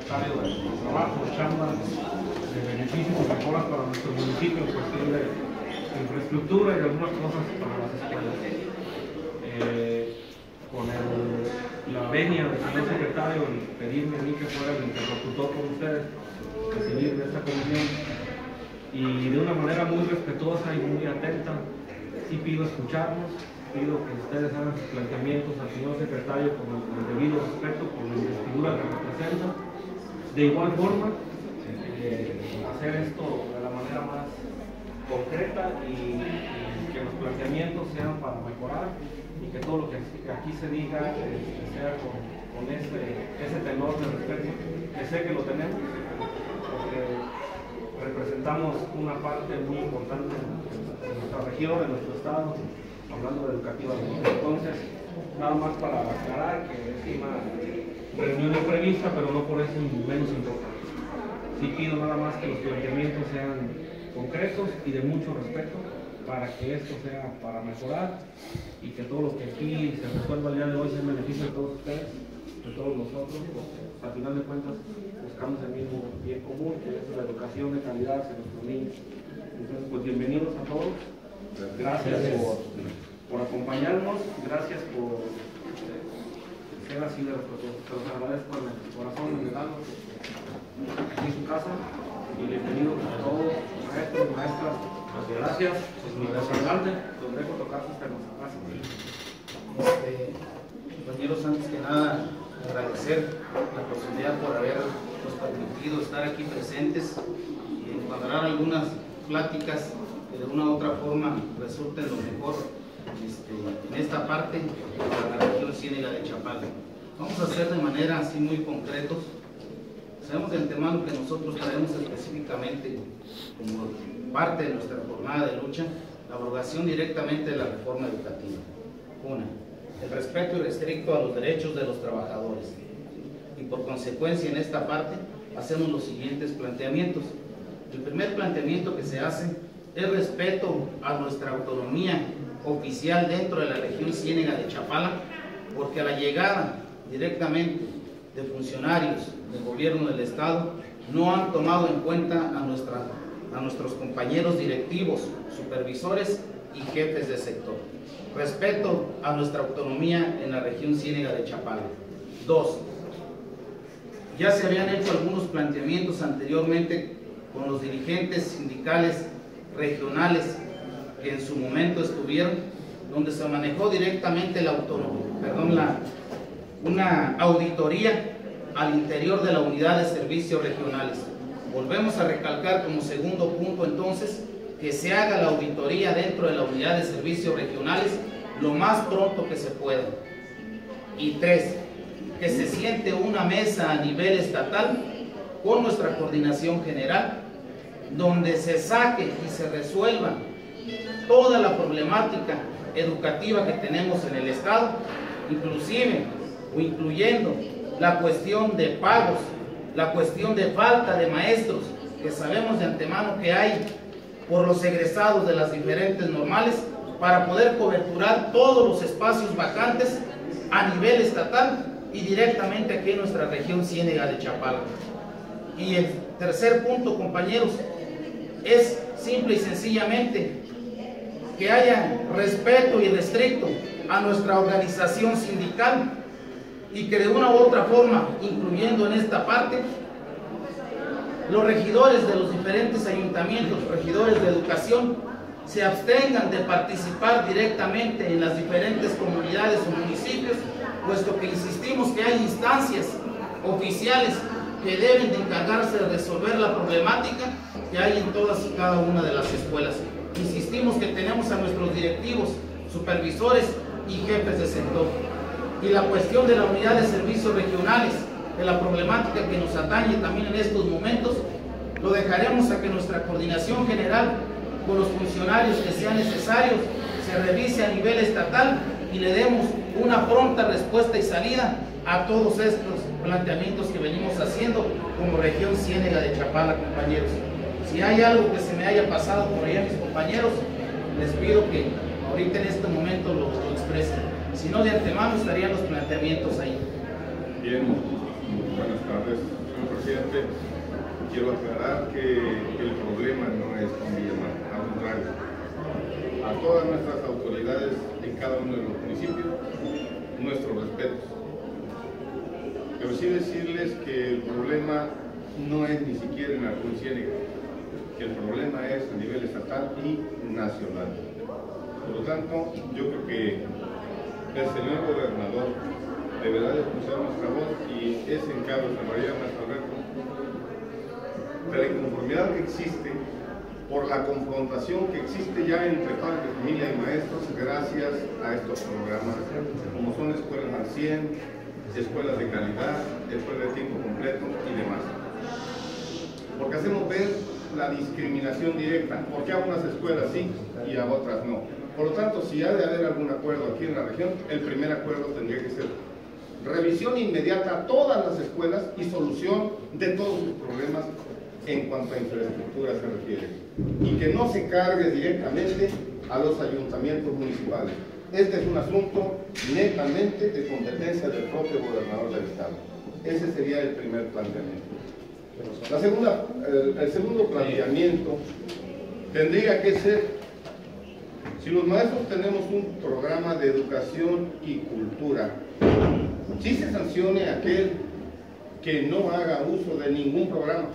secretario de Trabajo, de chamba, de beneficios y mejoras para nuestro municipio en cuestión de infraestructura y de algunas cosas para las escuelas. Con la venia del señor secretario y pedirme a mí que fuera el interlocutor con ustedes, recibir de esta comisión, y de una manera muy respetuosa y muy atenta, sí pido escucharnos, pido que ustedes hagan sus planteamientos al señor secretario con el debido respeto por la investidura que representa. De igual forma, hacer esto de la manera más concreta y que los planteamientos sean para mejorar y que todo lo que aquí se diga sea con ese tenor de respeto, que sé que lo tenemos, porque representamos una parte muy importante de nuestra región, de nuestro estado, hablando de educativamente. Entonces, nada más para aclarar que es una reunión imprevista, pero no por eso menos importante. Sí pido nada más que los planteamientos sean concretos y de mucho respeto para que esto sea para mejorar y que todo lo que aquí se resuelva el día de hoy sea en beneficio de todos ustedes, de todos nosotros, porque al final de cuentas buscamos el mismo bien común, que es la educación de calidad hacia nuestros niños. Entonces, pues bienvenidos a todos. Gracias por acompañarnos, gracias por ser así de respetuosos. Se los agradezco en el corazón, en el alma, aquí en su casa, y bienvenidos a todos, maestros, maestras. Gracias, pues mi representante, los dejo tocar sus temas. Gracias. Compañeros, antes que nada, agradecer la posibilidad por habernos permitido estar aquí presentes y encuadrar algunas pláticas que de una u otra forma resulten lo mejor en esta parte para la región Ciénega de Chapala. Vamos a hacer de manera así muy concretos. Sabemos de antemano que nosotros traemos específicamente como parte de nuestra jornada de lucha la abrogación directamente de la reforma educativa. Una, el respeto irrestricto a los derechos de los trabajadores. Y por consecuencia en esta parte hacemos los siguientes planteamientos. El primer planteamiento que se hace es respeto a nuestra autonomía oficial dentro de la región Ciénega de Chapala, porque a la llegada directamente de funcionarios del gobierno del estado no han tomado en cuenta a nuestros compañeros directivos, supervisores y jefes de sector. Respeto a nuestra autonomía en la región Ciénega de Chapala. 2. Ya se habían hecho algunos planteamientos anteriormente con los dirigentes sindicales regionales que en su momento estuvieron, donde se manejó directamente una auditoría al interior de la unidad de servicios regionales. Volvemos a recalcar como segundo punto entonces que se haga la auditoría dentro de la unidad de servicios regionales lo más pronto que se pueda. Y 3, que se siente una mesa a nivel estatal con nuestra coordinación general, donde se saque y se resuelva toda la problemática educativa que tenemos en el estado, inclusive o incluyendo la cuestión de pagos, la cuestión de falta de maestros, que sabemos de antemano que hay por los egresados de las diferentes normales, para poder coberturar todos los espacios vacantes a nivel estatal y directamente aquí en nuestra región Ciénega de Chapala. Y el tercer punto, compañeros, es simple y sencillamente que haya respeto irrestricto a nuestra organización sindical y que de una u otra forma, incluyendo en esta parte, los regidores de los diferentes ayuntamientos, regidores de educación, se abstengan de participar directamente en las diferentes comunidades o municipios, puesto que insistimos que hay instancias oficiales que deben de encargarse de resolver la problemática que hay en todas y cada una de las escuelas. Insistimos que tenemos a nuestros directivos, supervisores y jefes de sector. Y la cuestión de la unidad de servicios regionales, de la problemática que nos atañe también en estos momentos, lo dejaremos a que nuestra coordinación general con los funcionarios que sean necesarios se revise a nivel estatal y le demos una pronta respuesta y salida a todos estos planteamientos que venimos haciendo como región Ciénega de Chapala, compañeros. Si hay algo que se me haya pasado por allá, mis compañeros, les pido que ahorita en este momento lo expresen. Si no, de antemano estarían los planteamientos ahí. Bien, buenas tardes. Señor presidente, quiero aclarar que el problema no es con Villamar, al contrario. A todas nuestras autoridades en cada uno de los municipios, nuestros respetos. Pero sí decirles que el problema no es ni siquiera en Arcoíris Ciénega, que el problema es a nivel estatal y nacional. Por lo tanto, yo creo que el señor gobernador deberá de escuchar nuestra voz y es en Carlos María Alberto de la inconformidad que existe por la confrontación que existe ya entre padres de familia y maestros gracias a estos programas, como son escuelas al 100, escuelas de calidad, escuelas de tiempo completo y demás. Porque hacemos ver la discriminación directa, porque a unas escuelas sí y a otras no. Por lo tanto, si ha de haber algún acuerdo aquí en la región, el primer acuerdo tendría que ser revisión inmediata a todas las escuelas y solución de todos sus problemas en cuanto a infraestructura se refiere, y que no se cargue directamente a los ayuntamientos municipales. Este es un asunto netamente de competencia del propio gobernador del estado. Ese sería el primer planteamiento. El segundo planteamiento tendría que ser, si los maestros tenemos un programa de educación y cultura, sí se sancione a aquel que no haga uso de ningún programa.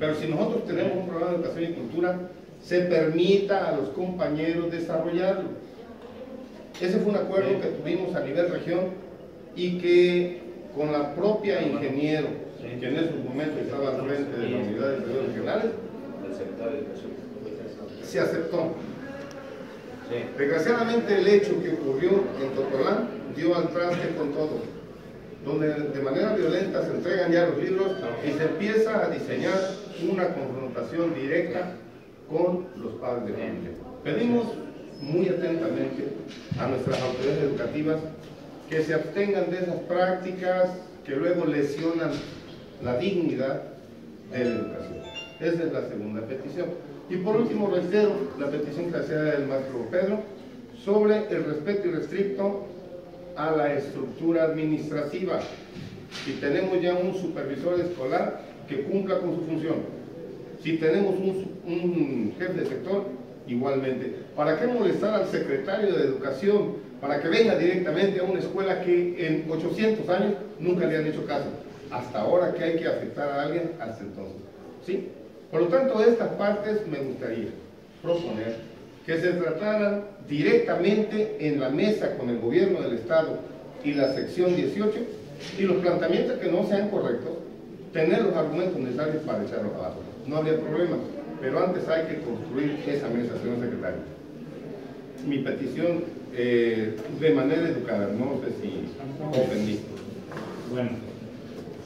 Pero si nosotros tenemos un programa de educación y cultura, se permita a los compañeros desarrollarlo. Ese fue un acuerdo que tuvimos a nivel región y que con la propia ingeniero, que en esos momentos estaba al frente de la unidad de estudios regionales, se aceptó. Desgraciadamente el hecho que ocurrió en Totolán dio al traste con todo, donde de manera violenta se entregan ya los libros y se empieza a diseñar una confrontación directa con los padres de familia. Pedimos muy atentamente a nuestras autoridades educativas que se abstengan de esas prácticas que luego lesionan la dignidad de la educación. Esa es la segunda petición. Y por último reitero la petición que hacía el maestro Pedro sobre el respeto irrestricto a la estructura administrativa. Si tenemos ya un supervisor escolar que cumpla con su función, si tenemos un jefe de sector, igualmente. ¿Para qué molestar al secretario de Educación para que venga directamente a una escuela que en 800 años nunca le han hecho caso? Hasta ahora que hay que afectar a alguien, hasta entonces. ¿Sí? Por lo tanto, de estas partes me gustaría proponer que se trataran directamente en la mesa con el gobierno del Estado y la sección 18, y los planteamientos que no sean correctos, tener los argumentos necesarios para echarlos abajo. No habría problema, pero antes hay que construir esa mesa, señor secretario. Mi petición de manera educada, no sé si ofendí. Bueno,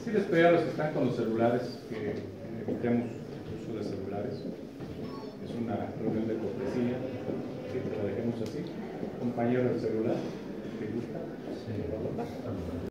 sí les pedí a los que están con los celulares que evitemos el uso de celulares. Es una reunión de cortesía, que la dejemos así. Compañero del celular, ¿te gusta? Sí.